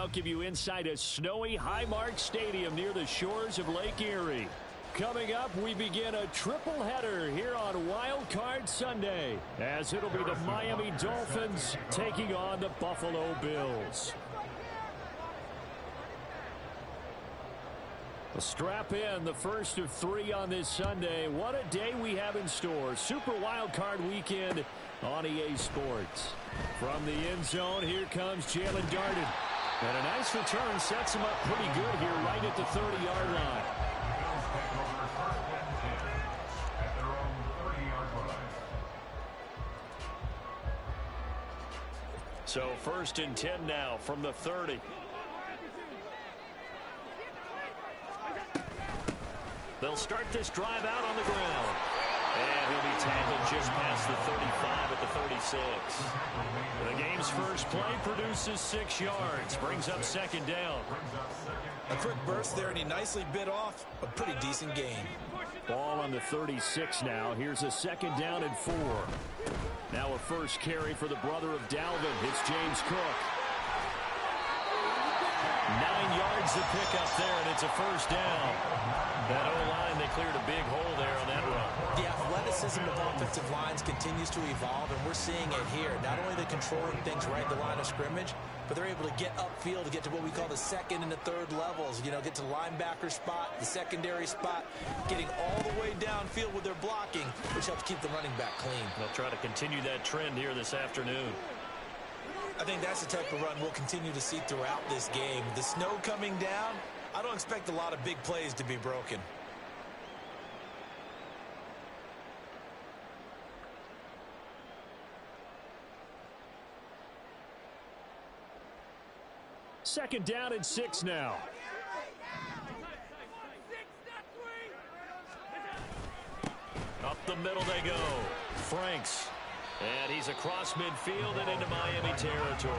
welcome you inside a snowy Highmark Stadium near the shores of Lake Erie. Coming up, we begin a triple header here on Wildcard Sunday, as it'll be the Miami Dolphins taking on the Buffalo Bills. Strap in, the first of 3 on this Sunday. What a day we have in store. Super Wildcard Weekend on EA Sports. From the end zone, here comes Jalen Darden. And a nice return sets him up pretty good here right at the 30-yard line. So 1st and 10 now from the 30. They'll start this drive out on the ground. And he'll be tackled just past the 35 at the 36. The game's first play produces 6 yards. Brings up 2nd down. A quick burst there, and he nicely bit off a pretty decent gain. Ball on the 36 now. Here's a 2nd down and 4. Now a first carry for the brother of Dalvin. It's James Cook. 9 yards to pick up there, and it's a 1st down. That O-line, they cleared a big hole there on that run. The athleticism of offensive lines continues to evolve, and we're seeing it here. Not only are they controlling things right at the line of scrimmage, but they're able to get upfield to get to what we call the 2nd and the 3rd levels. You know, get to the linebacker spot, the secondary spot, getting all the way downfield with their blocking, which helps keep the running back clean. They'll try to continue that trend here this afternoon. I think that's the type of run we'll continue to see throughout this game. The snow coming down, I don't expect a lot of big plays to be broken. Second down and 6 now. Up the middle they go. Franks. And he's across midfield and into Miami territory.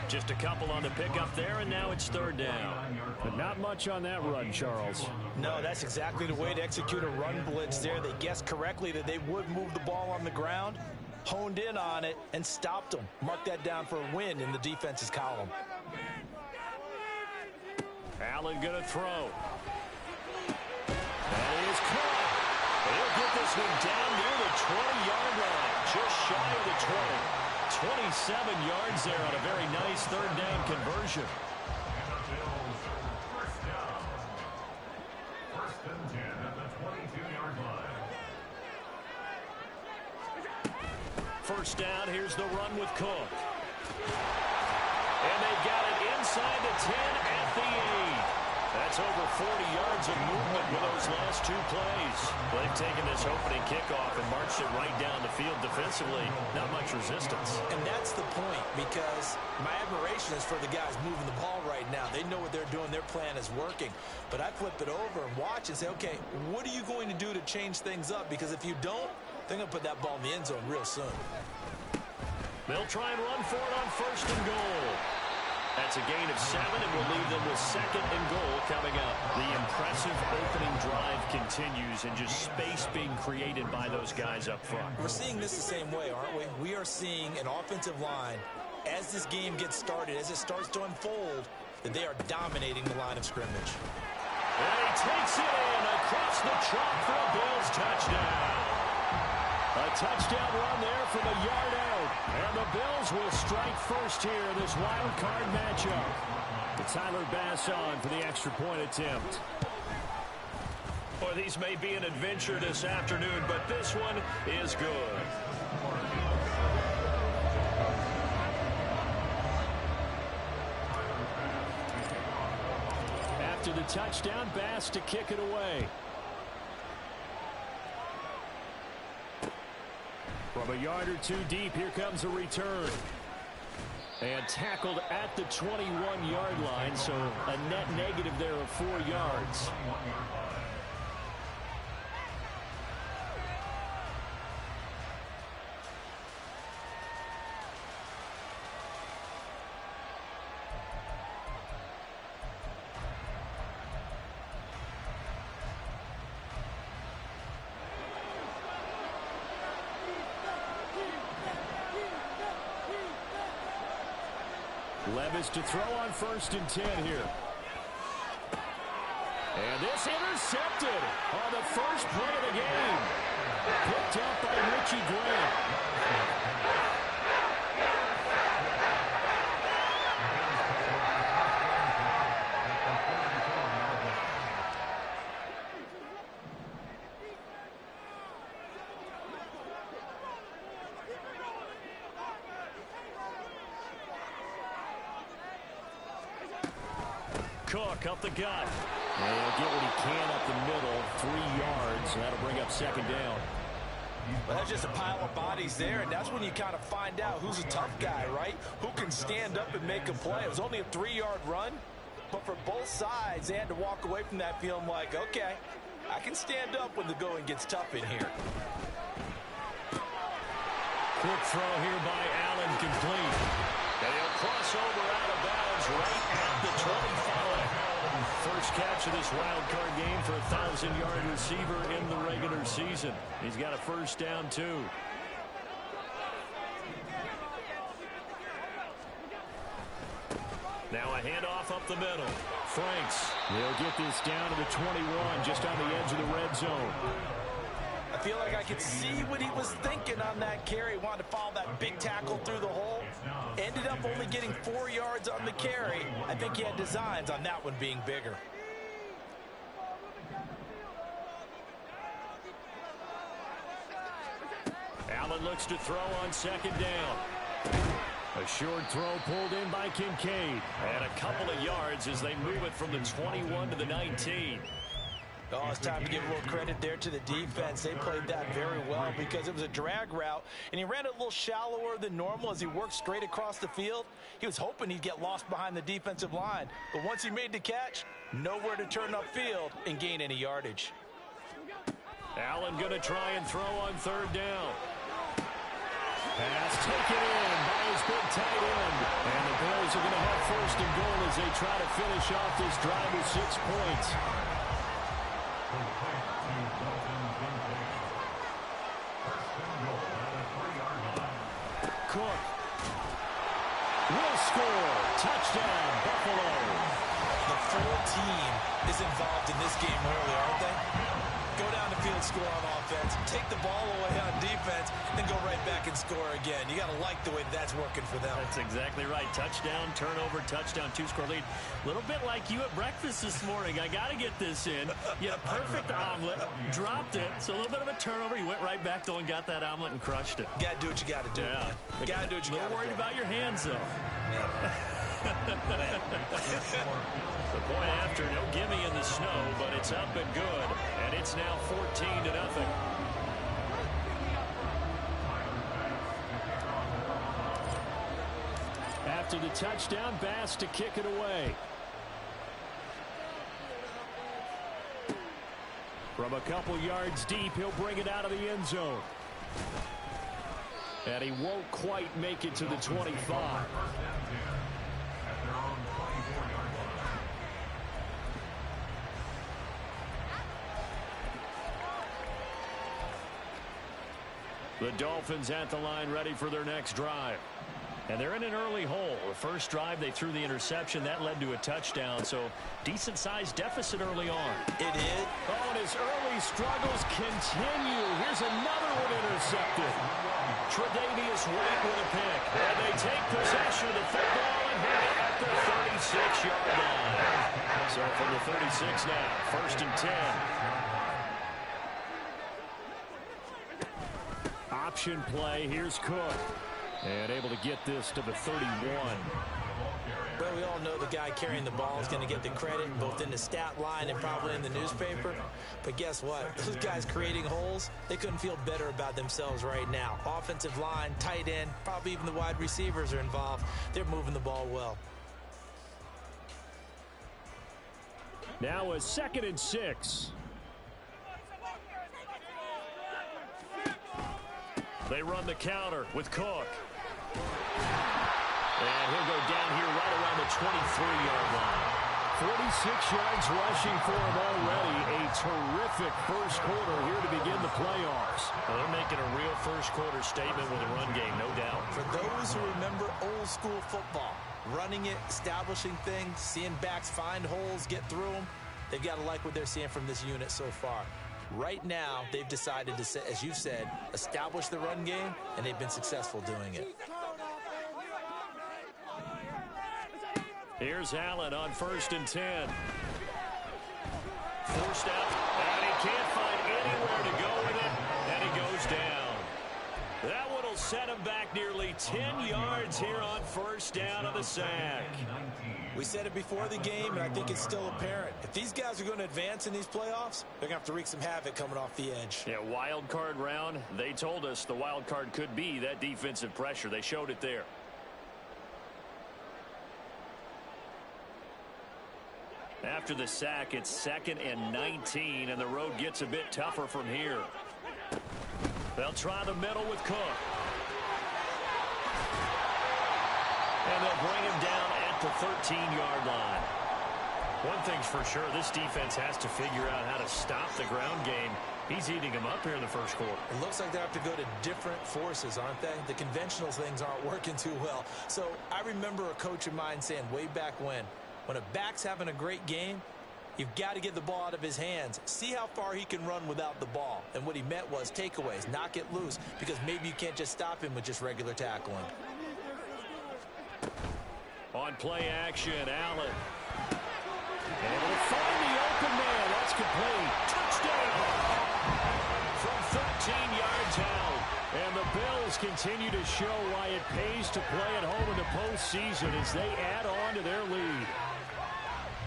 Just a couple on the pickup there, and now it's 3rd down. But not much on that run, Charles. No, that's exactly the way to execute a run blitz there. They guessed correctly that they would move the ball on the ground, honed in on it, and stopped them. Mark that down for a win in the defense's column. Allen going to throw. And he is caught. He'll get this one down near the 20-yard line, just shy of the 20. 27 yards there on a very nice 3rd down conversion. First down, here's the run with Cook. And they got it inside the 10 at the 8. That's over 40 yards of movement with those last 2 plays. They've taken this opening kickoff and marched it right down the field defensively. Not much resistance. And that's the point, because my admiration is for the guys moving the ball right now. They know what they're doing. Their plan is working. But I flip it over and watch and say, okay, what are you going to do to change things up? Because if you don't, they're going to put that ball in the end zone real soon. They'll try and run for it on 1st and goal. That's a gain of 7, and we'll leave them with 2nd and goal coming up. The impressive opening drive continues, and just space being created by those guys up front. We're seeing this the same way, aren't we? We are seeing an offensive line, as this game gets started, as it starts to unfold, that they are dominating the line of scrimmage. And he takes it in across the chalk for a Bills touchdown. A touchdown run there from a yard out. And the Bills will strike first here in this wild card matchup. Tyler Bass on for the extra point attempt. Boy, these may be an adventure this afternoon, but this one is good. After the touchdown, Bass to kick it away. From a yard or 2 deep, here comes a return. And tackled at the 21-yard line, so a net negative there of 4 yards. Levis to throw on 1st and 10 here. And this intercepted on the first play of the game. Picked up by Richie Grant. Cook up the gut. And he'll get what he can up the middle, 3 yards. And that'll bring up 2nd down. Well, that's just a pile of bodies there, and that's when you kind of find out who's a tough guy, right? Who can stand up and make a play. It was only a 3-yard run, but for both sides, they had to walk away from that feeling like, okay, I can stand up when the going gets tough in here. Quick throw here by Allen, complete. And he'll cross over out of bounds right at the 25. First catch of this wild card game for a 1,000-yard receiver in the regular season. He's got a 1st down, too. Now a handoff up the middle. Franks. They'll get this down to the 21, just on the edge of the red zone. I feel like I could see what he was thinking on that carry. Wanted to follow that big tackle through the hole. Ended up only getting 4 yards on the carry. I think he had designs on that one being bigger. Allen looks to throw on 2nd down. A short throw pulled in by Kincaid. And a couple of yards as they move it from the 21 to the 19. Oh, it's time to give a little credit there to the defense. They played that very well because it was a drag route, and he ran it a little shallower than normal as he worked straight across the field. He was hoping he'd get lost behind the defensive line, but once he made the catch, nowhere to turn upfield and gain any yardage. Allen going to try and throw on 3rd down. Pass taken in by his big tight end. And the Bills are going to have 1st and goal as they try to finish off this drive with 6 points. Cook will score. Touchdown, Buffalo. The full team is involved in this game early, aren't they? Go down the field, score on offense, take the ball away on defense, then go right back and score again. You got to like the way that's working for them. That's exactly right. Touchdown, turnover, touchdown, 2-score lead. A little bit like you at breakfast this morning. I got to get this in. You had a perfect omelet, dropped it, so a little bit of a turnover. You went right back, though, and got that omelet and crushed it. Got to do what you got to do. Yeah. Got to do what you got to do. A little worried about your hands, though. The point after, no gimme in the snow, but it's up and good, and it's now 14-0. After the touchdown, Bass to kick it away. From a couple yards deep, he'll bring it out of the end zone. And he won't quite make it to the 25. The Dolphins at the line ready for their next drive. And they're in an early hole. The first drive, they threw the interception. That led to a touchdown, so decent-sized deficit early on. It is. Oh, and his early struggles continue. Here's another one intercepted. Tre'Davious White with a pick. And they take possession of the football and hit it at the 36-yard line. So from the 36 now, 1st and 10. Option play. Here's Cook. And able to get this to the 31. Well, we all know the guy carrying the ball is going to get the credit both in the stat line and probably in the newspaper. But guess what? Those guys creating holes, they couldn't feel better about themselves right now. Offensive line, tight end, probably even the wide receivers are involved. They're moving the ball well. Now a 2nd and 6. They run the counter with Cook. And he'll go down here right around the 23-yard line. 46 yards rushing for him already. A terrific first quarter here to begin the playoffs. Well, they're making a real first quarter statement with a run game, no doubt. For those who remember old school football, running it, establishing things, seeing backs find holes, get through them. They've got to like what they're seeing from this unit so far. Right now, they've decided to, as you've said, establish the run game, and they've been successful doing it. Here's Allen on 1st and 10. Forced out, and he can't find anywhere to go with it, and he goes down. That one will set him back nearly 10 yards here on 1st down of the sack. We said it before the game, and I think it's still apparent. If these guys are going to advance in these playoffs, they're going to have to wreak some havoc coming off the edge. Yeah, wild card round. They told us the wild card could be that defensive pressure. They showed it there. After the sack, it's 2nd and 19, and the road gets a bit tougher from here. They'll try the middle with Cook. And they'll bring him down at the 13-yard line. One thing's for sure, this defense has to figure out how to stop the ground game. He's eating them up here in the first quarter. It looks like they have to go to different forces, aren't they? The conventional things aren't working too well. So I remember a coach of mine saying way back when a back's having a great game, you've got to get the ball out of his hands. See how far he can run without the ball. And what he meant was takeaways, knock it loose, because maybe you can't just stop him with just regular tackling. On play action, Allen. And he'll find the open man. That's complete. Touchdown! From 13 yards out. And the Bills continue to show why it pays to play at home in the postseason as they add on to their lead.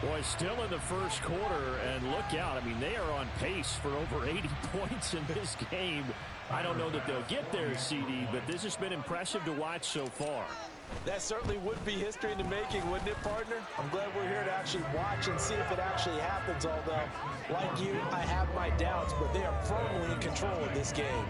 Boy, still in the first quarter, and look out. I mean, they are on pace for over 80 points in this game. I don't know that they'll get there, CD, but this has been impressive to watch so far. That certainly would be history in the making, wouldn't it, partner? I'm glad we're here to actually watch and see if it actually happens, although, like you, I have my doubts, but they are firmly in control of this game.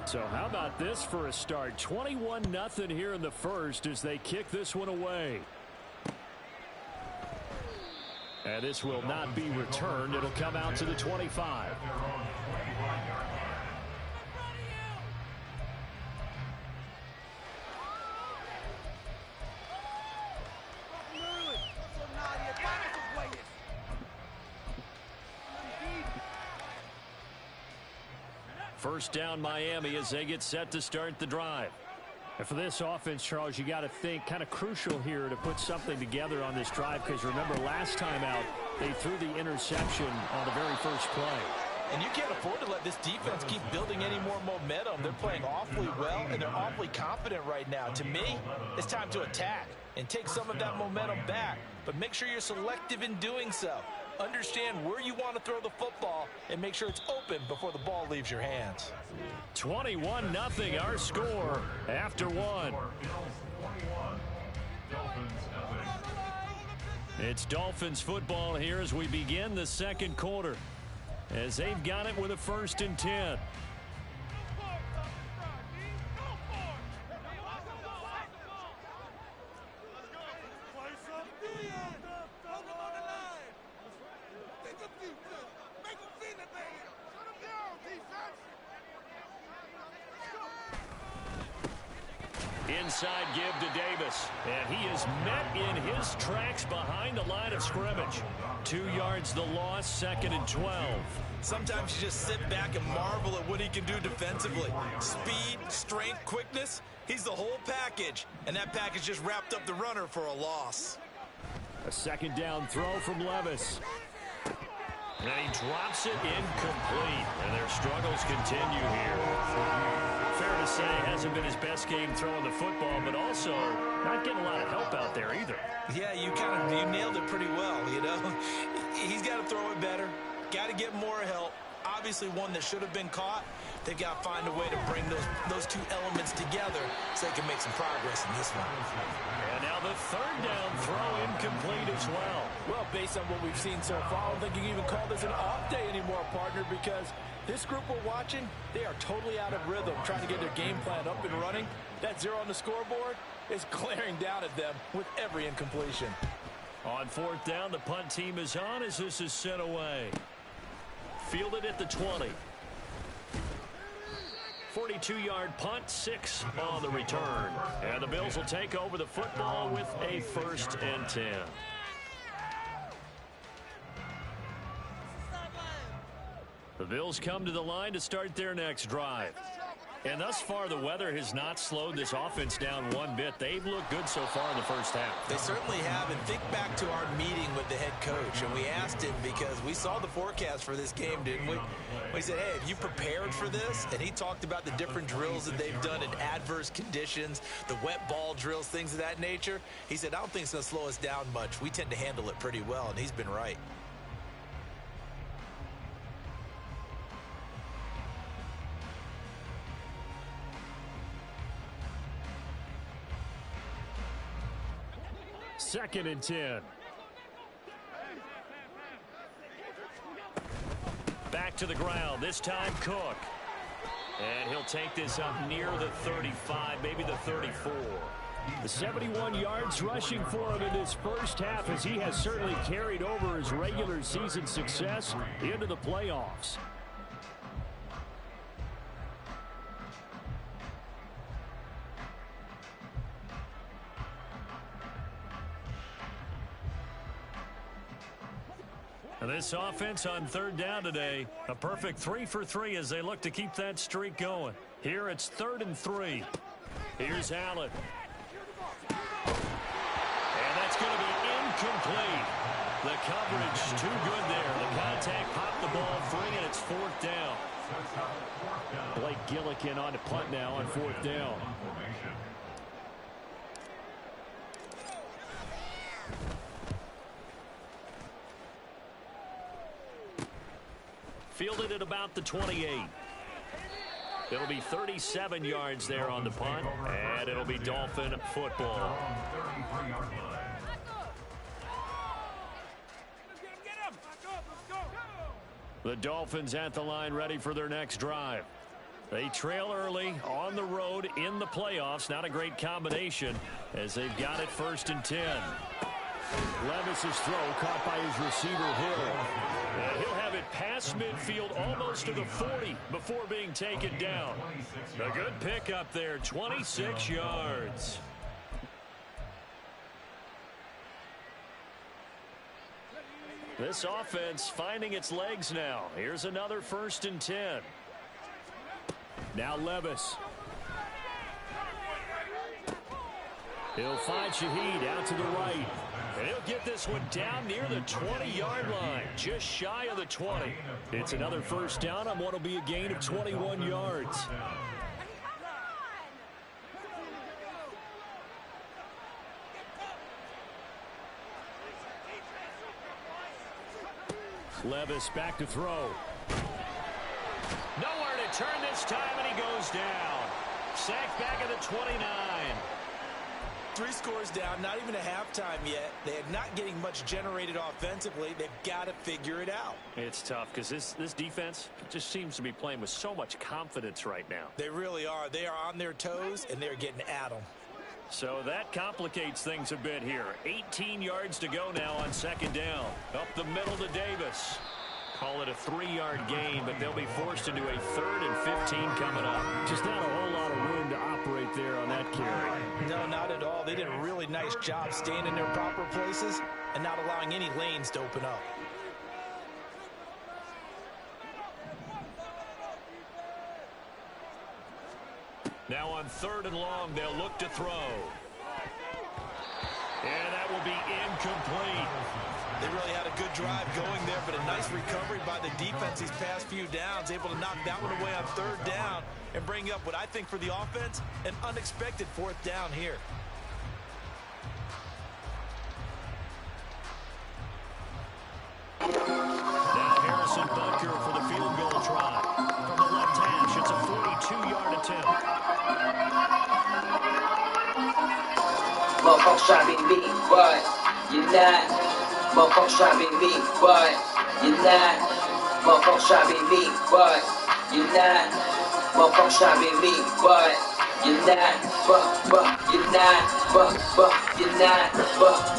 So how about this for a start? 21-0 here in the first as they kick this one away. And this will not be returned. It'll come out to the 25. First down Miami as they get set to start the drive. And for this offense, Charles, you got to think kind of crucial here to put something together on this drive, because remember last time out they threw the interception on the very first play. And you can't afford to let this defense keep building any more momentum. They're playing awfully well, and they're awfully confident right now. To me, it's time to attack and take some of that momentum back. But make sure you're selective in doing so. Understand where you want to throw the football and make sure it's open before the ball leaves your hands. 21-0 our score after one. It's Dolphins football here as we begin the second quarter, as they've got it with a 1st and 10. Inside give to Davis, and he is met in his tracks behind the line of scrimmage. 2 yards the loss, 2nd and 12. Sometimes you just sit back and marvel at what he can do defensively. Speed, strength, quickness, he's the whole package. And that package just wrapped up the runner for a loss. A 2nd down throw from Levis. And he drops it incomplete, and their struggles continue here. Fair to say, hasn't been his best game throwing the football, but also not getting a lot of help out there either. Yeah, you nailed it pretty well, you know. He's got to throw it better, got to get more help. Obviously one that should have been caught. They've got to find a way to bring those two elements together so they can make some progress in this one. And now the 3rd down throw incomplete as well. Well, based on what we've seen so far, I don't think you can even call this an off day anymore, partner, because this group we're watching, they are totally out of rhythm, trying to get their game plan up and running. That 0 on the scoreboard is glaring down at them with every incompletion. On 4th down, the punt team is on as this is sent away. Fielded at the 20. 42-yard punt, 6 on the return. And the Bills will take over the football with a 1st and 10. The Bills come to the line to start their next drive. And thus far, the weather has not slowed this offense down one bit. They've looked good so far in the first half. They certainly have. And think back to our meeting with the head coach. And we asked him because we saw the forecast for this game, didn't we? We said, hey, have you prepared for this? And he talked about the different drills that they've done in adverse conditions, the wet ball drills, things of that nature. He said, I don't think it's going to slow us down much. We tend to handle it pretty well, and he's been right. Second and 10. Back to the ground. This time Cook. And he'll take this up near the 35, maybe the 34. The 71 yards rushing for him in this first half, as he has certainly carried over his regular season success into the playoffs. This offense on 3rd down today, a perfect 3 for 3 as they look to keep that streak going. Here it's 3rd and 3. Here's Allen. And that's going to be incomplete. The coverage too good there. The contact popped the ball free, and it's 4th down. Blake Gillikin on to punt now on 4th down. Fielded at about the 28. It'll be 37 yards there on the punt, and it'll be Dolphin football. The Dolphins at the line, ready for their next drive. They trail early on the road in the playoffs. Not a great combination as they've got it 1st and 10. Levis's throw caught by his receiver Hill. And he'll have it past midfield almost to the 40 before being taken down. A good pickup there, 26 yards. This offense finding its legs now. Here's another 1st and 10. Now Levis. He'll find Shaheed out to the right. And he'll get this one down near the 20-yard line, just shy of the 20. It's another 1st down on what will be a gain of 21 yards. Levis back to throw. Nowhere to turn this time, and he goes down. Sacked back at the 29. 3 scores down, not even a halftime yet. They are not getting much generated offensively. They've got to figure it out. It's tough because this defense just seems to be playing with so much confidence right now. They really are. They are on their toes, and they're getting at them. So that complicates things a bit here. 18 yards to go now on 2nd down. Up the middle to Davis. Call it a 3-yard gain, but they'll be forced into a 3rd and 15 coming up. Just not a whole lot of room to operate there on that carry. No, not at all. They did a really nice job staying in their proper places and not allowing any lanes to open up. Now on 3rd and long, they'll look to throw. And that will be incomplete. They really had a good drive going there, but a nice recovery by the defense these past few downs, able to knock that one away on 3rd down and bring up what I think for the offense, an unexpected 4th down here. Now Harrison Bunker for the field goal try. From the left hash, it's a 42-yard attempt. Motherfuckers try to be me, but you're not. Motherfuckers try to be me, but you're not. Motherfuckers try to be me, but you're not. Motherfuckers try to be me, but you're not. But you're not. But you're not.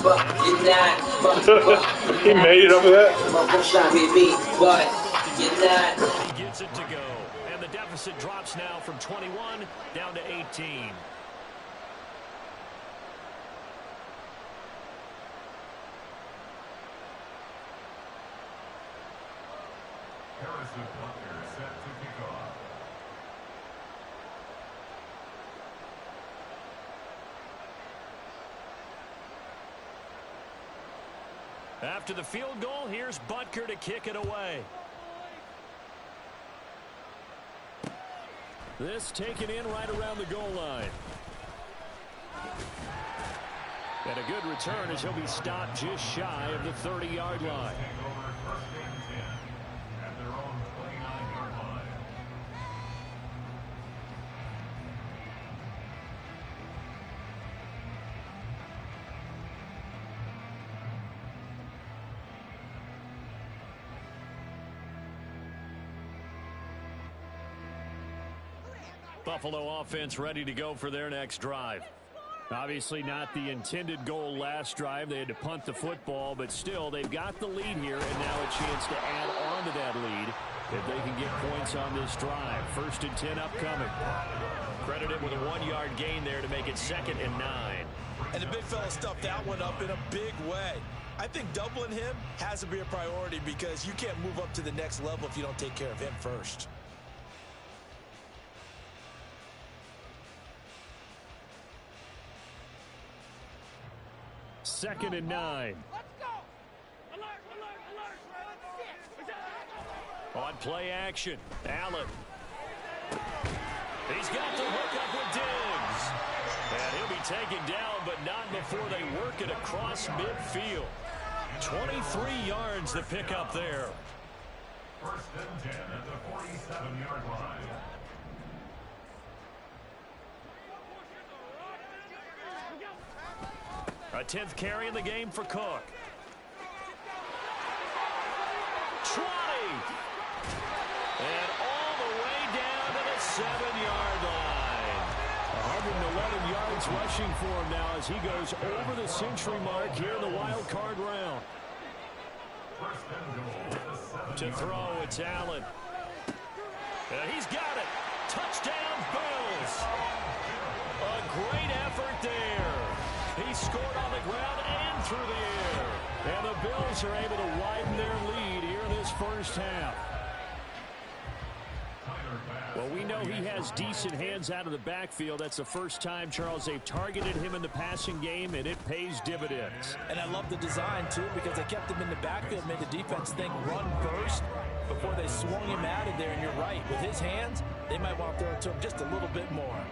But you're not. He made it up with that. Motherfuckers try to be me, but you're not. He gets it to go, and the deficit drops drops now from 21 down to 18. Harrison Butker set to kick off. After the field goal, here's Butker to kick it away. This taken in right around the goal line. And a good return as he'll be stopped just shy of the 30-yard line. Buffalo offense ready to go for their next drive. Obviously not the intended goal last drive. They had to punt the football, but still they've got the lead here and now a chance to add on to that lead if they can get points on this drive. 1st and 10 upcoming. Credited with a 1-yard gain there to make it 2nd and 9. And the big fella stuffed that one up in a big way. I think doubling him has to be a priority because you can't move up to the next level if you don't take care of him first. 2nd and 9. Let's go. Alert, alert, alert. On play action, Allen. He's got the hook up with Diggs. And he'll be taken down, but not before they work it across midfield. 23 yards to pick up there. 1st and 10 at the 47-yard line. A 10th carry in the game for Cook. 20. And all the way down to the 7-yard line. 111 yards rushing for him now as he goes over the century mark here in the wild card round. To throw, it's Allen. And he's got it. Touchdown, Bills. A great effort there. He scored on the ground and through the air. And the Bills are able to widen their lead here in this first half. Well, we know he has decent hands out of the backfield. That's the first time, Charles, they've targeted him in the passing game, and it pays dividends. And I love the design, too, because they kept him in the backfield, made the defense think run first before they swung him out of there. And you're right. With his hands, they might want to throw it to him just a little bit more.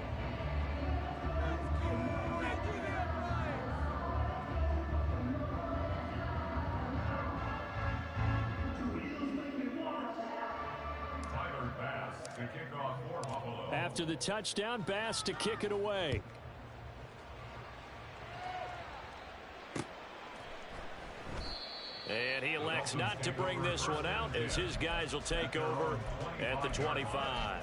After the touchdown, Bass to kick it away. And he elects not to bring this one out as his guys will take over at the 25.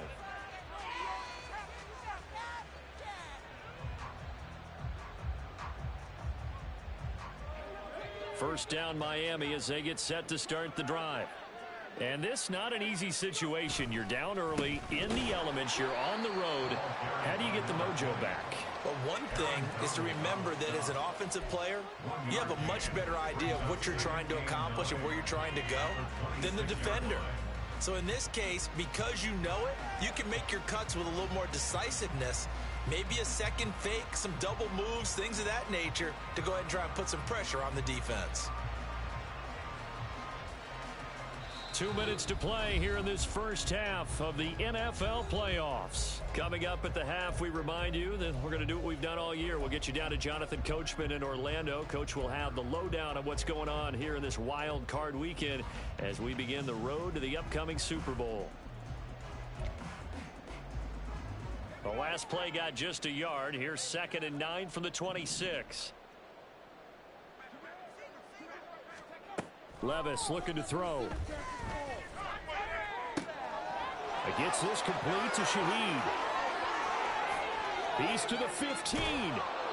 First down Miami as they get set to start the drive. And this not an easy situation. You're down early, in the elements, you're on the road. How do you get the mojo back? Well, one thing is to remember that as an offensive player, you have a much better idea of what you're trying to accomplish and where you're trying to go than the defender. So in this case, because you know it, you can make your cuts with a little more decisiveness. Maybe a second fake, some double moves, things of that nature to go ahead and try and put some pressure on the defense. 2 minutes to play here in this first half of the NFL playoffs. Coming up at the half, we remind you that we're going to do what we've done all year. We'll get you down to Jonathan Coachman in Orlando. Coach will have the lowdown of what's going on here in this wild card weekend as we begin the road to the upcoming Super Bowl. The last play got just a yard. Here's 2nd and 9 from the 26. Levis looking to throw. Gets this complete to Shaheed. He's to the 15.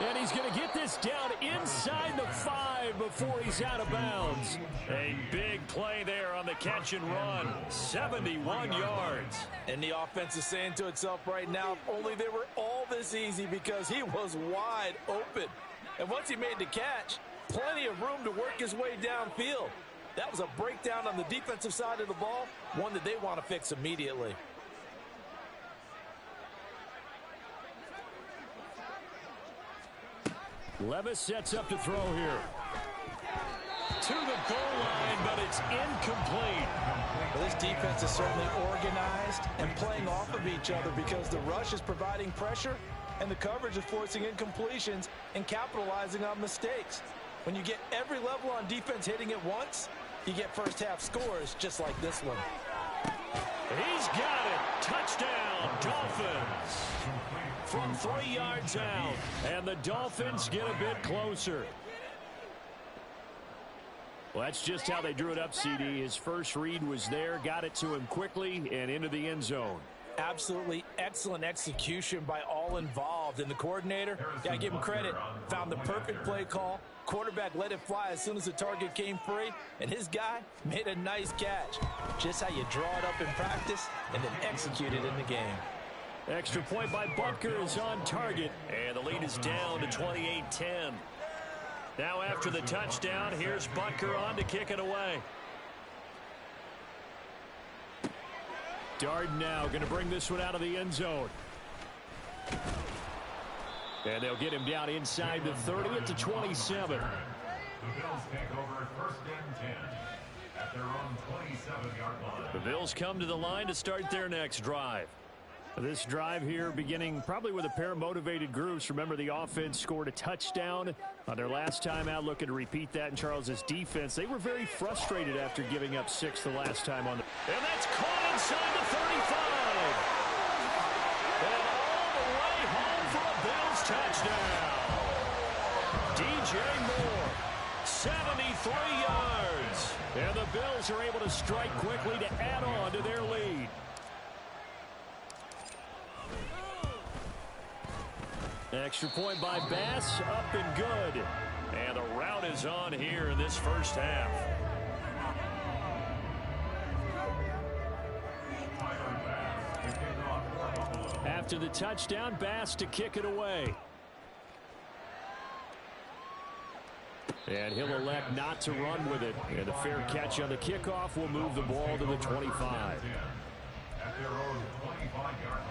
And he's going to get this down inside the 5 before he's out of bounds. A big play there on the catch and run. 71 yards. And the offense is saying to itself right now, if only they were all this easy, because he was wide open. And once he made the catch, plenty of room to work his way downfield. That was a breakdown on the defensive side of the ball, one that they want to fix immediately. Levis sets up to throw here. To the goal line, but it's incomplete. Well, this defense is certainly organized and playing off of each other, because the rush is providing pressure and the coverage is forcing incompletions and capitalizing on mistakes. When you get every level on defense hitting at once, you get first half scores just like this one. He's got it. Touchdown, Dolphins. From 3 yards out, and the Dolphins get a bit closer. Well, that's just how they drew it up, CD. His first read was there, got it to him quickly, and into the end zone. Absolutely excellent execution by all involved. And the coordinator, gotta give him credit, found the perfect play call. Quarterback let it fly as soon as the target came free, and his guy made a nice catch. Just how you draw it up in practice and then execute it in the game. Extra point by Butker is on target, and the lead is down to 28-10. Now after the touchdown, here's Butker on to kick it away. Darden now going to bring this one out of the end zone. And they'll get him down inside the 30 at the 27. The Bills take over 1st and 10 at their own 27-yard line. The Bills come to the line to start their next drive. This drive here beginning probably with a pair of motivated groups. Remember, the offense scored a touchdown on their last time out, looking to repeat that in Charles's defense. They were very frustrated after giving up 6 the last time on the... And that's caught inside the 35. And all the way home for a Bills touchdown. DJ Moore, 73 yards. And the Bills are able to strike quickly to add on to their lead. Extra point by Bass, up and good. And the route is on here in this first half. After the touchdown, Bass to kick it away. And he'll elect not to run with it. And a fair catch on the kickoff will move the ball to the 25. At their own 25-yard line.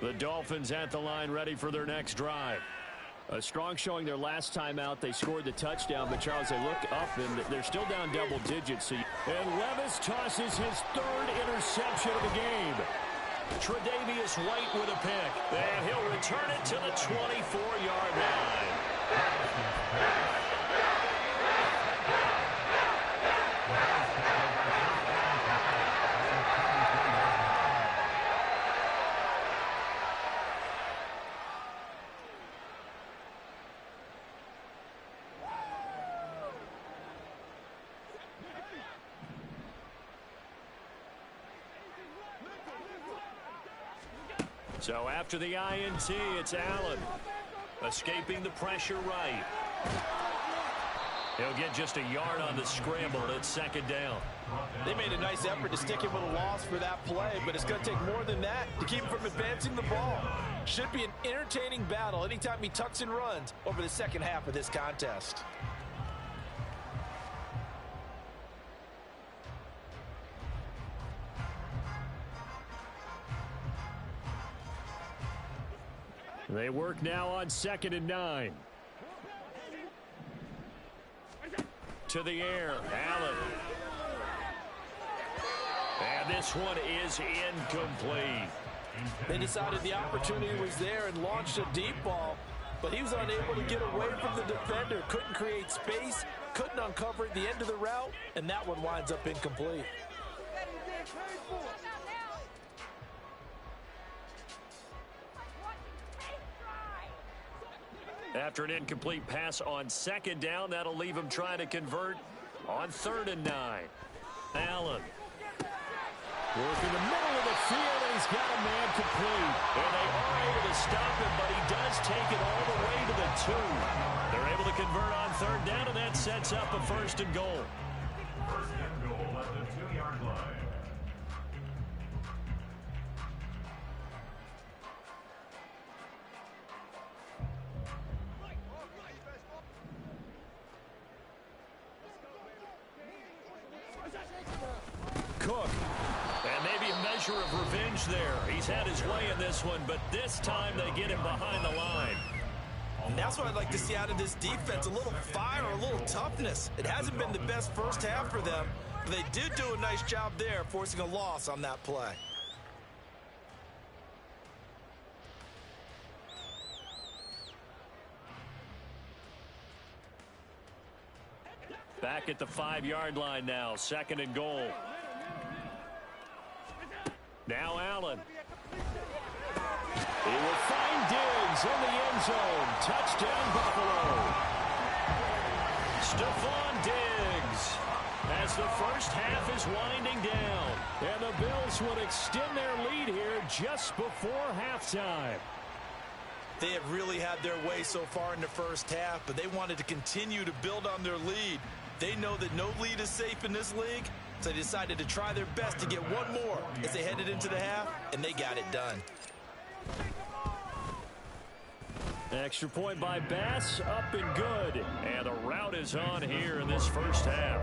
The Dolphins at the line, ready for their next drive. A strong showing their last time out. They scored the touchdown, but Charles, they look up and they're still down double digits. And Levis tosses his 3rd interception of the game. Tre'Davious White with a pick, and he'll return it to the 24-yard line. So after the INT, it's Allen. Escaping the pressure right. He'll get just a yard on the scramble. It's 2nd down. They made a nice effort to stick him with a loss for that play, but it's going to take more than that to keep him from advancing the ball. Should be an entertaining battle anytime he tucks and runs over the second half of this contest. They work now on 2nd and 9. To the air, Allen. And this one is incomplete. They decided the opportunity was there and launched a deep ball, but he was unable to get away from the defender. Couldn't create space, couldn't uncover the end of the route, and that one winds up incomplete. After an incomplete pass on 2nd down, that'll leave him trying to convert on 3rd and 9. Allen. Working the middle of the field, and he's got a man complete. And they are able to stop him, but he does take it all the way to the 2. They're able to convert on third down, and that sets up a first and goal. First and goal at the 2-yard line. Cook. And maybe a measure of revenge there. He's had his way in this one, but this time they get him behind the line. And that's what I'd like to see out of this defense, a little fire, a little toughness. It hasn't been the best first half for them, but they did do a nice job there, forcing a loss on that play. Back at the 5-yard line now, second and goal. Now Allen. He will find Diggs in the end zone. Touchdown, Buffalo. Stephon Diggs. As the first half is winding down. And the Bills would extend their lead here just before halftime. They have really had their way so far in the first half, but they wanted to continue to build on their lead. They know that no lead is safe in this league, so they decided to try their best to get one more as they headed into the half, and they got it done. Extra point by Bass, up and good. And the route is on here in this first half.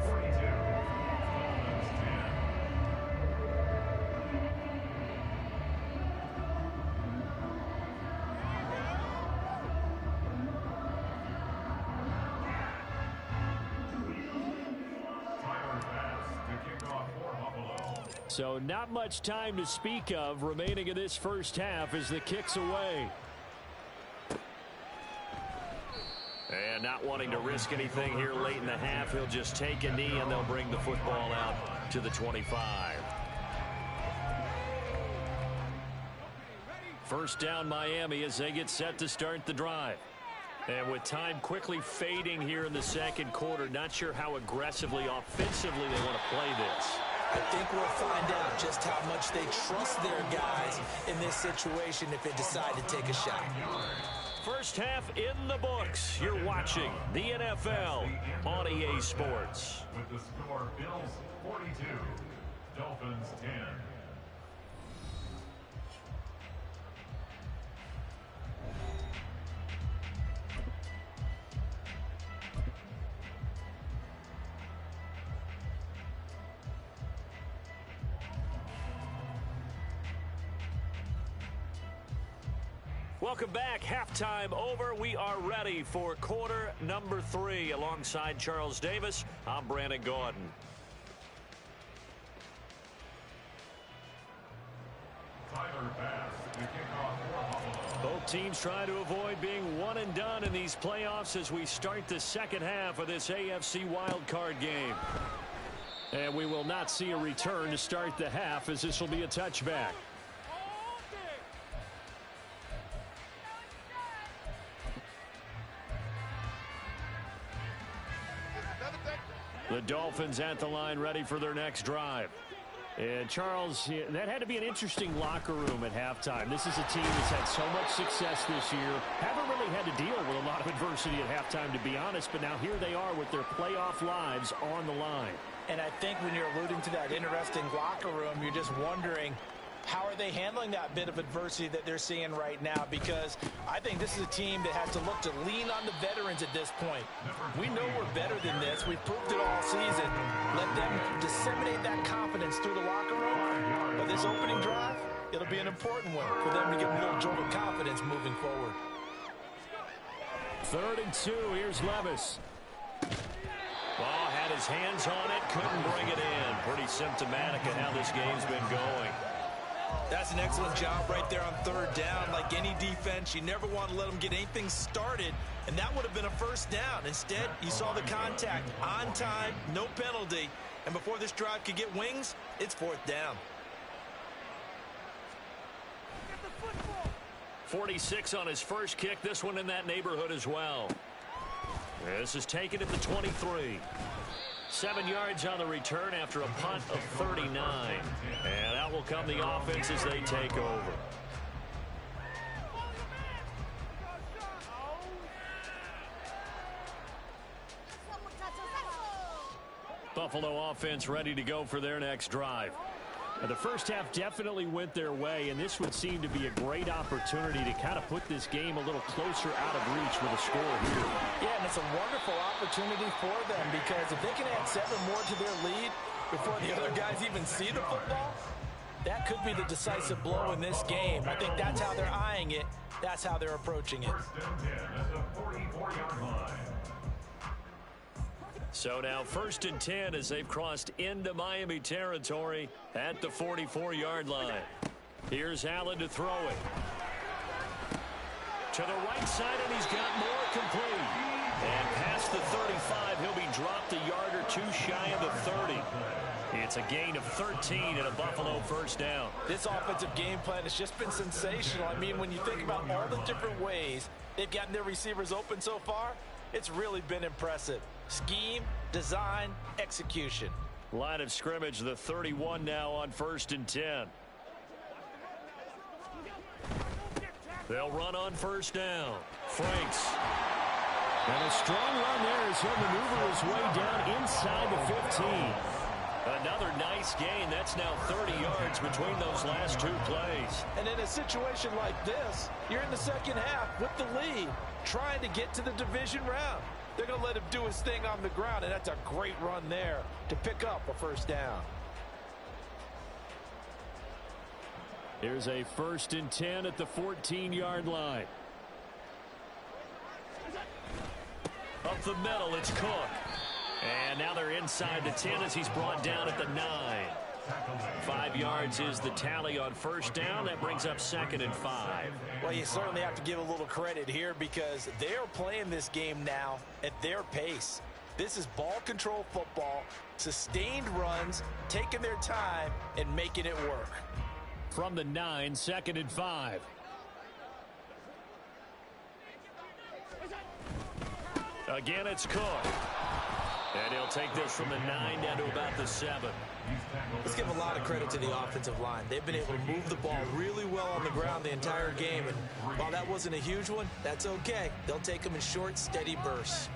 So not much time to speak of remaining in this first half as the kick's away. And not wanting to risk anything here late in the half, he'll just take a knee and they'll bring the football out to the 25. First down Miami as they get set to start the drive. And with time quickly fading here in the second quarter, not sure how aggressively, offensively they want to play this. I think we'll find out just how much they trust their guys in this situation if they decide to take a shot. First half in the books. You're watching the NFL on EA Sports. With the score, Bills 42, Dolphins 10. Welcome back. Halftime over. We are ready for quarter number 3. Alongside Charles Davis, I'm Brandon Gordon. Both teams trying to avoid being one and done in these playoffs as we start the second half of this AFC Wildcard game. And we will not see a return to start the half as this will be a touchback. The Dolphins at the line ready for their next drive. And Charles, that had to be an interesting locker room at halftime. This is a team that's had so much success this year. Haven't really had to deal with a lot of adversity at halftime, to be honest. But now here they are with their playoff lives on the line. And I think when you're alluding to that interesting locker room, you're just wondering, how are they handling that bit of adversity that they're seeing right now? Because I think this is a team that has to look to lean on the veterans at this point. We know we're better than this. We've proved it all season. Let them disseminate that confidence through the locker room. But this opening drive, it'll be an important one for them to get a little jolt of confidence moving forward. 3rd and 2. Here's Levis. Ball had his hands on it, couldn't bring it in. Pretty symptomatic of how this game's been going. That's an excellent job right there on 3rd down. Like any defense, you never want to let them get anything started, and that would have been a first down. Instead, you saw the contact on time, no penalty, and before this drive could get wings, it's 4th down. 46 on his first kick, this one in that neighborhood as well. This is taken at the 23. 7 yards on the return after a punt of 39. And out will come the offense as they take over. Buffalo offense ready to go for their next drive. Now, the first half definitely went their way, and this would seem to be a great opportunity to kind of put this game a little closer out of reach with a score here. Yeah, and it's a wonderful opportunity for them because if they can add 7 more to their lead before the other guys even see the football, that could be the decisive blow in this game. I think that's how they're eyeing it. That's how they're approaching it. First and 10 at the 44-yard line. So now 1st and 10 as they've crossed into Miami territory at the 44-yard line. Here's Allen to throw it. To the right side, and he's got more complete. And past the 35, he'll be dropped a yard or two shy of the 30. It's a gain of 13 and a Buffalo first down. This offensive game plan has just been sensational. I mean, when you think about all the different ways they've gotten their receivers open so far, it's really been impressive. Scheme, design, execution. Line of scrimmage, the 31 now on 1st and 10. They'll run on 1st down. Franks. And a strong run there as he'll maneuver his way down inside the 15. Another nice gain. That's now 30 yards between those last 2 plays. And in a situation like this, you're in the second half with the lead, trying to get to the division round. They're going to let him do his thing on the ground, and that's a great run there to pick up a first down. Here's a 1st and 10 at the 14-yard line. Up the middle, it's Cook. And now they're inside the 10 as he's brought down at the 9. 5 yards is the tally on 1st down. That brings up 2nd and 5. Well, you certainly have to give a little credit here because they're playing this game now at their pace. This is ball control football, sustained runs, taking their time, and making it work. From the 9, 2nd and 5. Again, it's Cook. And he'll take this from the 9 down to about the 7. Let's give a lot of credit to the offensive line. They've been able to move the ball really well on the ground the entire game. And while that wasn't a huge one, that's okay. They'll take them in short, steady bursts.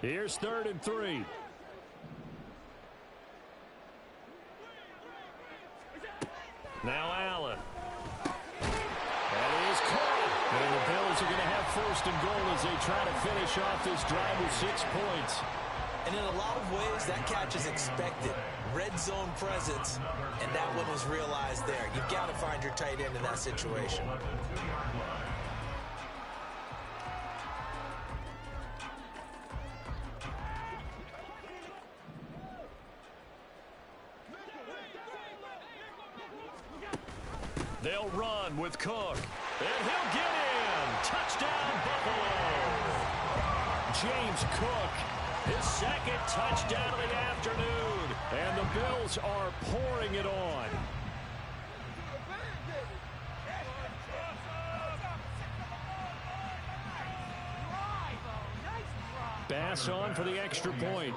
Here's 3rd and 3. Now Allen. That is caught. And the Bills are going to have 1st and goal as they try to finish off this drive with 6 points. And in a lot of ways, that catch is expected. Red zone presence, and that one was realized there. You've got to find your tight end in that situation. They'll run with Cook. And he'll get in. Touchdown, Buffalo. James Cook, his 2nd touchdown of the afternoon. And the Bills are pouring it on. Bass on for the extra point.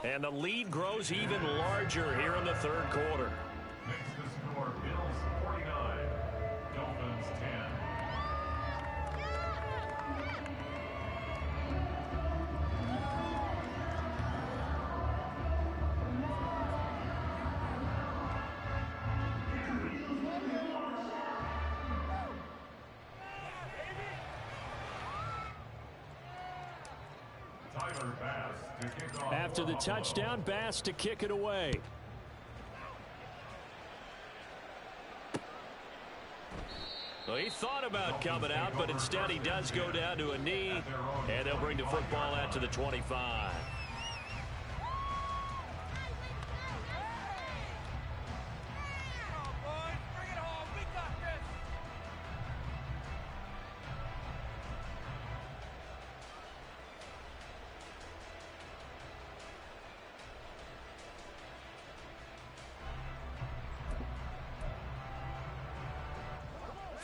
And the lead grows even larger here in the 3rd quarter. Makes the score Bills 49, Dolphins 10. After the touchdown, Bass to kick it away. Well, he thought about coming out, but instead he does go down to a knee, and they'll bring the football out to the 25.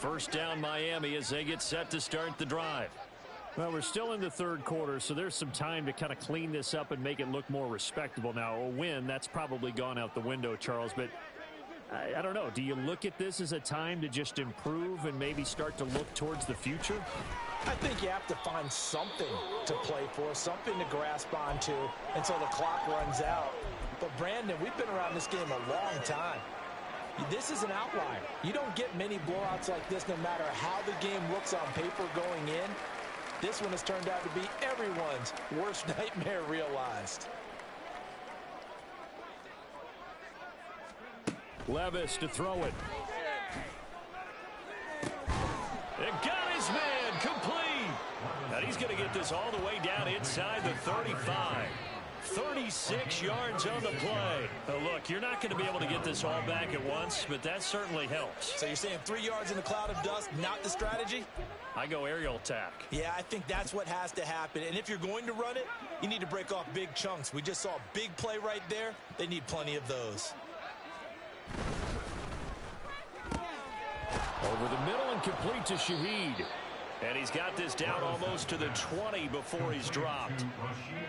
First down Miami as they get set to start the drive. Well, we're still in the third quarter, so there's some time to kind of clean this up and make it look more respectable. Now, a win, that's probably gone out the window, Charles, but I don't know. Do you look at this as a time to just improve and maybe start to look towards the future? I think you have to find something to play for, something to grasp onto until the clock runs out. But, Brandon, we've been around this game a long time. This is an outlier. You don't get many blowouts like this no matter how the game looks on paper going in. This one has turned out to be everyone's worst nightmare realized. Levis to throw it. It got his man complete. And he's going to get this all the way down inside the 35. 36 yards on the play. Now look, you're not going to be able to get this all back at once, but that certainly helps. So you're saying 3 yards in a cloud of dust, not the strategy? I go aerial attack. Yeah, I think that's what has to happen. And if you're going to run it, you need to break off big chunks. We just saw a big play right there. They need plenty of those. Over the middle and complete to Shaheed. And he's got this down almost to the 20 before he's dropped.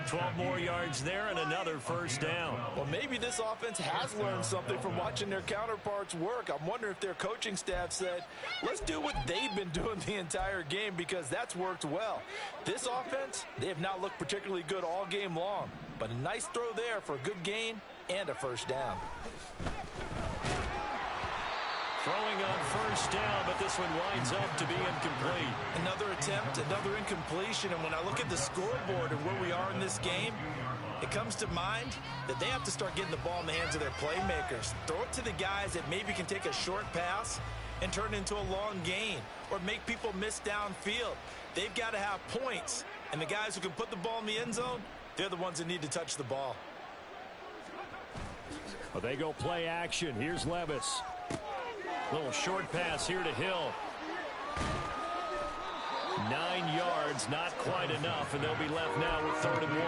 12 more yards there and another first down. Well, maybe this offense has learned something from watching their counterparts work. I'm wondering if their coaching staff said, let's do what they've been doing the entire game, because that's worked well. This offense, they have not looked particularly good all game long. But a nice throw there for a good gain and a first down. Throwing on first down, but this one winds up to be incomplete. Another attempt, another incompletion, and when I look at the scoreboard and where we are in this game, it comes to mind that they have to start getting the ball in the hands of their playmakers. Throw it to the guys that maybe can take a short pass and turn it into a long gain or make people miss downfield. They've got to have points, and the guys who can put the ball in the end zone, they're the ones that need to touch the ball. Well, they go play action. Here's Levis. Little short pass here to Hill. 9 yards, not quite enough, and they'll be left now with 3rd and 1.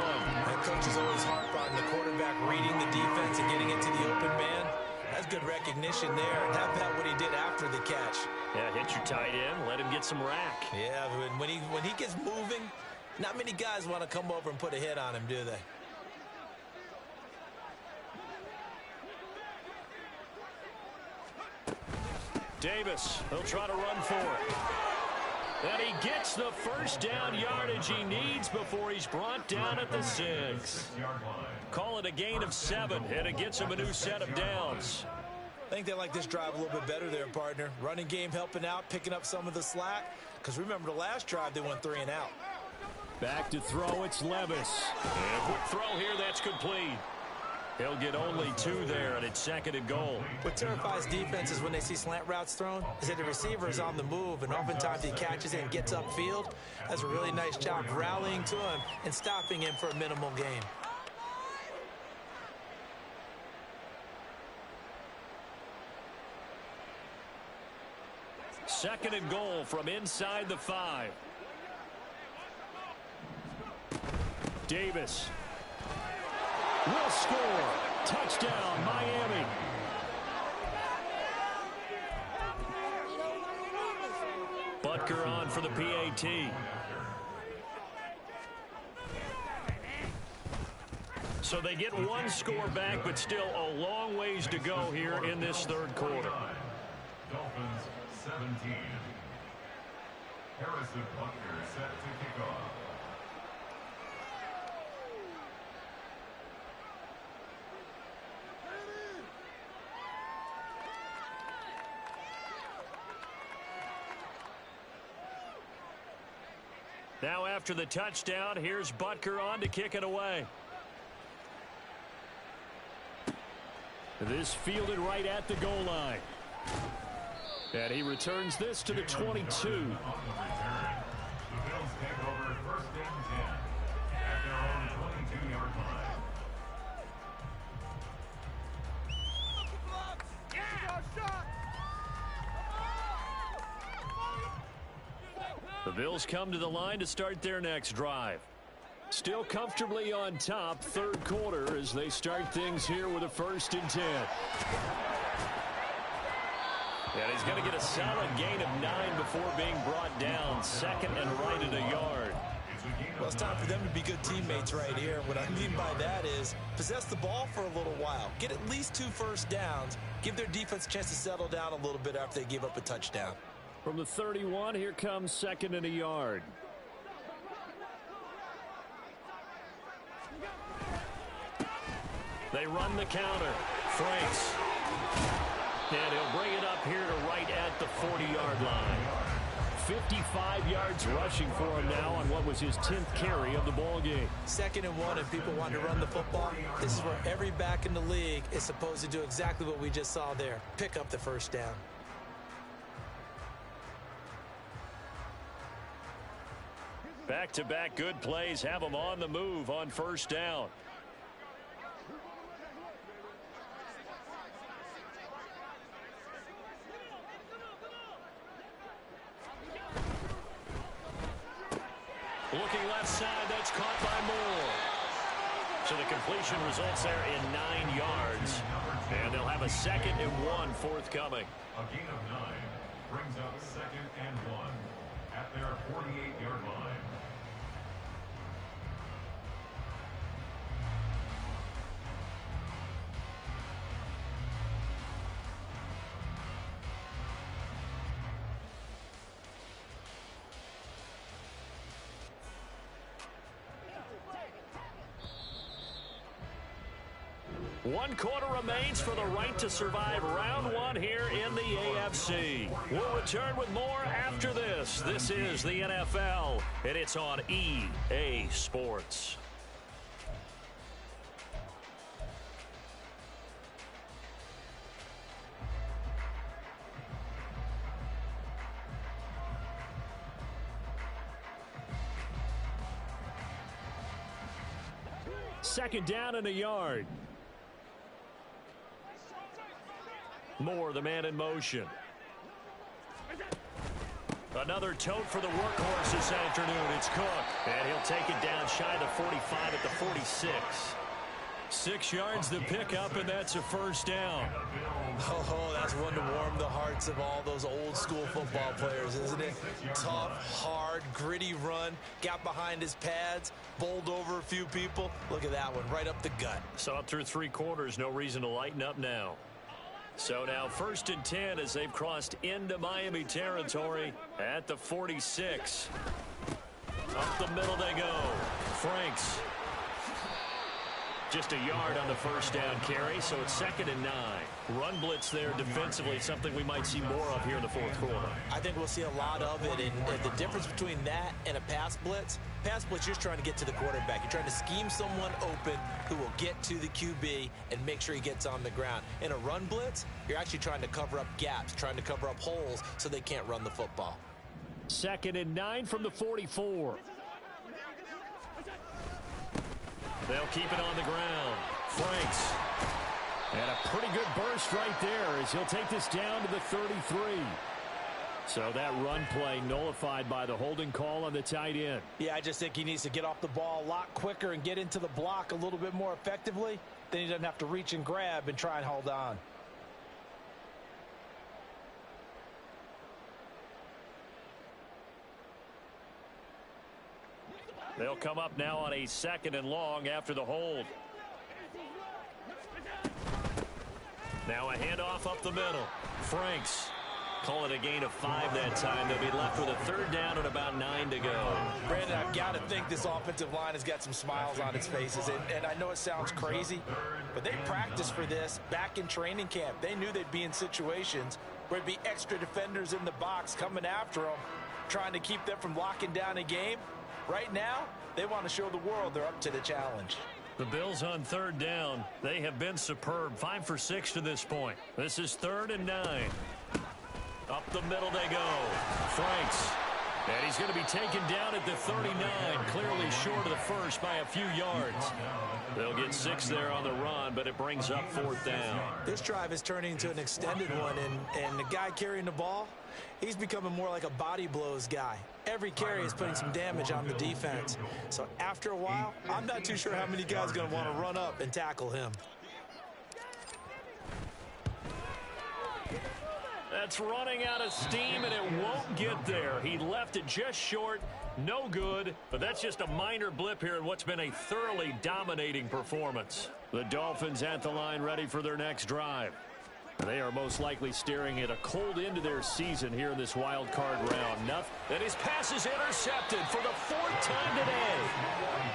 That coach is always harp on the quarterback reading the defense and getting it to the open man. That's good recognition there. And how about what he did after the catch? Yeah, hit your tight end, let him get some rack. Yeah, when he gets moving, not many guys want to come over and put a hit on him, do they? Davis, he'll try to run for it. And he gets the first down yardage he needs before he's brought down at the 6. Call it a gain of 7, and it gets him a new set of downs. I think they like this drive a little bit better there, partner. Running game helping out, picking up some of the slack. Because remember the last drive, they went 3 and out. Back to throw, it's Levis. And a quick throw here, that's complete. He'll get only 2 there, and it's 2nd and goal. What terrifies defenses when they see slant routes thrown is that the receiver is on the move, and oftentimes he catches it and gets upfield. Does a really nice job rallying to him and stopping him for a minimal gain. Second and goal from inside the 5. Davis. Will score. Touchdown, Miami. Butker on for the PAT. So they get 1 score back, but still a long ways to go here in this 3rd quarter. Dolphins 17. Harrison Butker set to kick off. Now after the touchdown, here's Butker on to kick it away. This fielded right at the goal line. And he returns this to the 22. On the return, the Bills take over 1st and 10 at their own 22-yard line. The Bills come to the line to start their next drive. Still comfortably on top, 3rd quarter as they start things here with a 1st and 10. And he's going to get a solid gain of 9 before being brought down. Second and right at a yard. Well, it's time for them to be good teammates right here. What I mean by that is possess the ball for a little while. Get at least 2 first downs. Give their defense a chance to settle down a little bit after they give up a touchdown. From the 31, here comes second and a yard. They run the counter. Franks. And he'll bring it up here to right at the 40-yard line. 55 yards rushing for him now on what was his 10th carry of the ball game. 2nd and 1, and people want to run the football. This is where every back in the league is supposed to do exactly what we just saw there. Pick up the first down. Back-to-back good plays have them on the move on first down. Looking left side, that's caught by Moore. So the completion results there in 9 yards. And they'll have a 2nd and 1 forthcoming. A gain of 9 brings up 2nd and 1 at their 48-yard line. One quarter remains for the right to survive round 1 here in the AFC. We'll return with more after this. This is the NFL, and it's on EA Sports. Second down and a yard. Moore, the man in motion. Another tote for the workhorse this afternoon. It's Cook. And he'll take it down shy of the 45 at the 46. 6 yards to pick up, and that's a first down. Oh, that's one to warm the hearts of all those old school football players, isn't it? Tough, hard, gritty run. Got behind his pads, bowled over a few people. Look at that one, right up the gut. Saw it through 3 quarters. No reason to lighten up now. So now 1st and 10 as they've crossed into Miami territory at the 46. Up the middle they go. Franks. Just a yard on the first down carry, so it's 2nd and 9. Run blitz there defensively, something we might see more of here in the 4th quarter. I think we'll see a lot of it, and the difference between that and a pass blitz, you're just trying to get to the quarterback. You're trying to scheme someone open who will get to the QB and make sure he gets on the ground. In a run blitz, you're actually trying to cover up gaps, trying to cover up holes so they can't run the football. 2nd and 9 from the 44. They'll keep it on the ground. Franks. And a pretty good burst right there as he'll take this down to the 33. So that run play nullified by the holding call on the tight end. Yeah, I just think he needs to get off the ball a lot quicker and get into the block a little bit more effectively. Then he doesn't have to reach and grab and try and hold on. They'll come up now on a 2nd and long after the hold. Now a handoff up the middle. Franks. Call it a gain of 5 that time. They'll be left with a 3rd down and about 9 to go. Brandon, I've got to think this offensive line has got some smiles on its faces. And I know it sounds crazy, but they practiced for this back in training camp. They knew they'd be in situations where there'd be extra defenders in the box coming after them, trying to keep them from locking down a game. Right now, they want to show the world they're up to the challenge. The Bills on 3rd down. They have been superb. 5 for 6 to this point. This is 3rd and 9. Up the middle they go. Franks. And he's going to be taken down at the 39. Clearly short of the first by a few yards. They'll get 6 there on the run, but it brings up 4th down. This drive is turning into an extended one, and the guy carrying the ball, he's becoming more like a body blows guy. Every carry is putting some damage on the defense. So after a while, I'm not too sure how many guys are going to want to run up and tackle him. That's running out of steam, and it won't get there. He left it just short. No good, but that's just a minor blip here in what's been a thoroughly dominating performance. The Dolphins at the line ready for their next drive. They are most likely staring at a cold end to their season here in this wild card round. And his pass is intercepted for the 4th time today.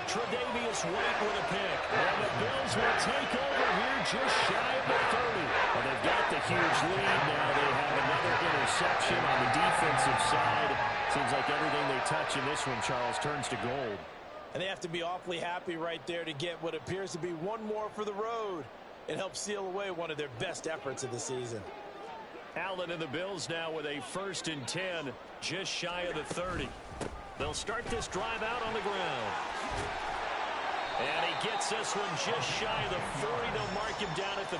Tre'Davious White with a pick. And the Bills will take over here just shy of the 30. Well, they've got the huge lead now. They have another interception on the defensive side. Seems like everything they touch in this one, Charles, turns to gold. And they have to be awfully happy right there to get what appears to be one more for the road. It helps seal away one of their best efforts of the season. Allen and the Bills now with a 1st and 10, just shy of the 30. They'll start this drive out on the ground. And he gets this one just shy of the 40. They'll mark him down at the...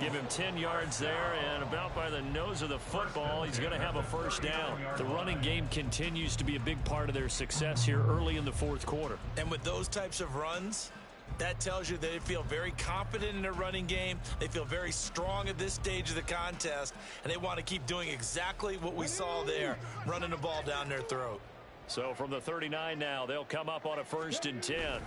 Give him 10 yards there, and about by the nose of the football, he's going to have a 1st down. The running game continues to be a big part of their success here early in the 4th quarter. And with those types of runs, that tells you they feel very confident in their running game. They feel very strong at this stage of the contest, and they want to keep doing exactly what we saw there, running the ball down their throat. So from the 39 now, they'll come up on a 1st and 10.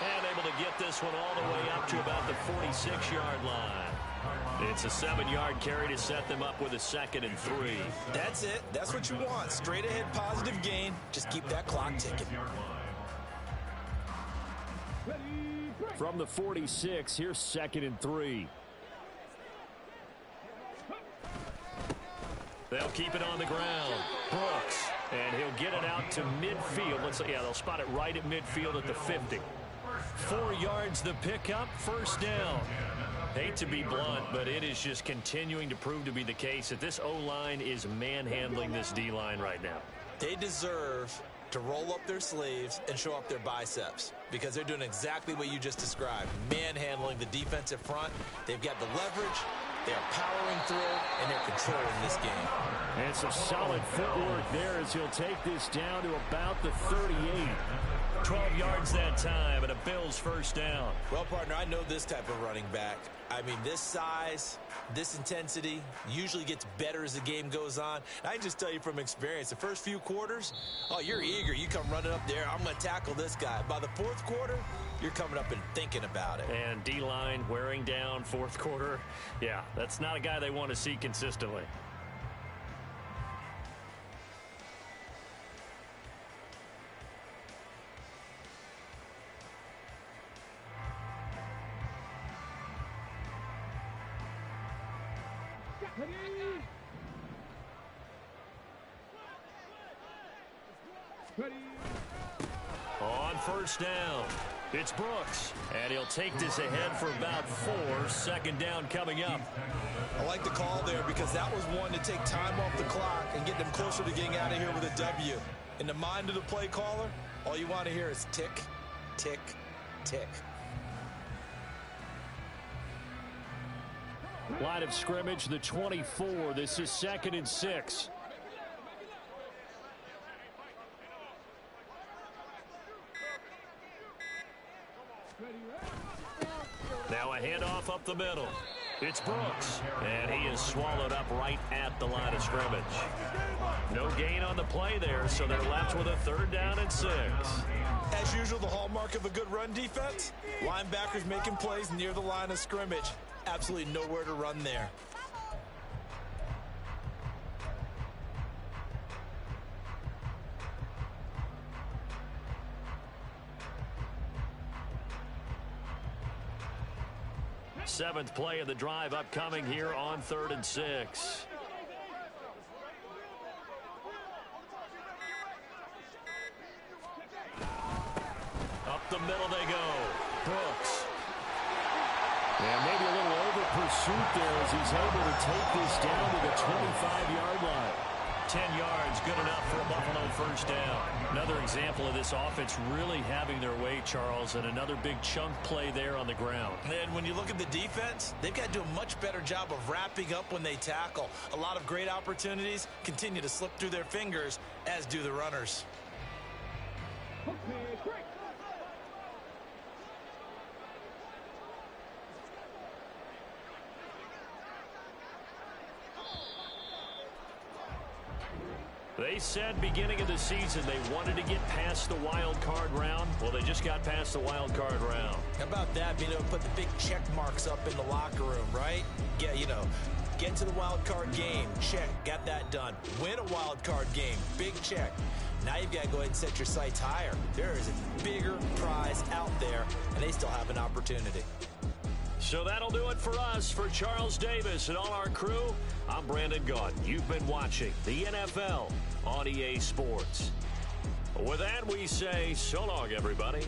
And able to get this one all the way up to about the 46-yard line. It's a 7-yard carry to set them up with a 2nd and 3. That's it. That's what you want. Straight ahead positive gain. Just keep that clock ticking. From the 46, here's 2nd and 3. They'll keep it on the ground. Brooks. And he'll get it out to midfield. They'll spot it right at midfield at the 50. 4 yards the pickup, 1st down. Hate to be blunt, but it is just continuing to prove to be the case that this O-line is manhandling this D-line right now. They deserve to roll up their sleeves and show up their biceps because they're doing exactly what you just described, manhandling the defensive front. They've got the leverage, they're powering through, and they're controlling this game. And some solid footwork there as he'll take this down to about the 38. 12 yards that time, and a Bills 1st down. Well, partner, I know this type of running back. I mean, this size, this intensity usually gets better as the game goes on. I can just tell you from experience, the first few quarters, oh, you're eager. You come running up there, I'm going to tackle this guy. By the 4th quarter, you're coming up and thinking about it. And D-line wearing down 4th quarter. Yeah, that's not a guy they want to see consistently. On 1st down, it's Brooks, and he'll take this ahead for about 4. 2nd down coming up. I like the call there because that was one to take time off the clock and get them closer to getting out of here with a W. In the mind of the play caller, all you want to hear is tick, tick, tick. Line of scrimmage, the 24. This is 2nd and 6. Now a handoff up the middle. It's Brooks, and he is swallowed up right at the line of scrimmage. No gain on the play there, so they're left with a 3rd down and 6. As usual, the hallmark of a good run defense, linebackers making plays near the line of scrimmage. Absolutely nowhere to run there. Seventh play of the drive upcoming here on 3rd and 6. Up the middle they go. Brooks. And maybe a little over pursuit there as he's able to take this down to the 25-yard line. 10 yards, good enough for a Buffalo 1st down. Another example of this offense really having their way, Charles, and another big chunk play there on the ground. And when you look at the defense, they've got to do a much better job of wrapping up when they tackle. A lot of great opportunities continue to slip through their fingers, as do the runners. They said beginning of the season they wanted to get past the wild card round. Well, they just got past the wild card round. How about that? Being able to put the big check marks up in the locker room, right? Get to the wild card game. Check. Got that done. Win a wild card game. Big check. Now you've got to go ahead and set your sights higher. There is a bigger prize out there, and they still have an opportunity. So that'll do it for us. For Charles Davis and all our crew, I'm Brandon Gaudin. You've been watching the NFL on EA Sports. With that, we say so long, everybody.